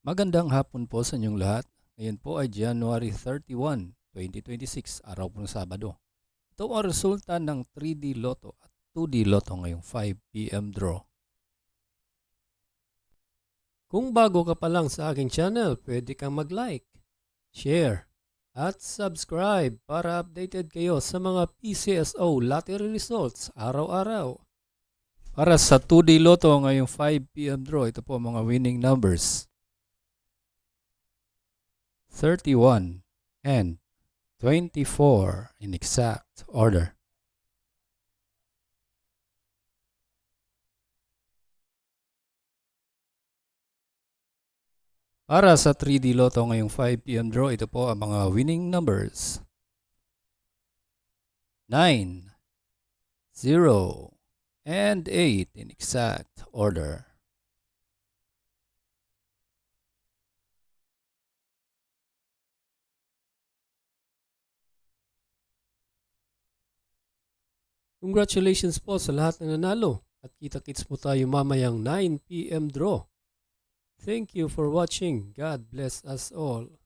Magandang hapon po sa inyong lahat. Ngayon po ay January 31, 2026, araw po ng Sabado. Ito ang resulta ng 3D Lotto at 2D Lotto ngayong 5 p.m. draw. Kung bago ka pa lang sa aking channel, pwede kang mag-like, share, at subscribe para updated kayo sa mga PCSO lottery results araw-araw. Para sa 2D Lotto ngayong 5 p.m. draw, ito po ang mga winning numbers. 31 and 24 in exact order. Para sa 3D Lotto ngayong 5 p.m. draw, ito po ang mga winning numbers. 9, 0, and 8 in exact order. Congratulations po sa lahat ng nanalo at kita-kits mo tayo mamayang 9 p.m. draw. Thank you for watching. God bless us all.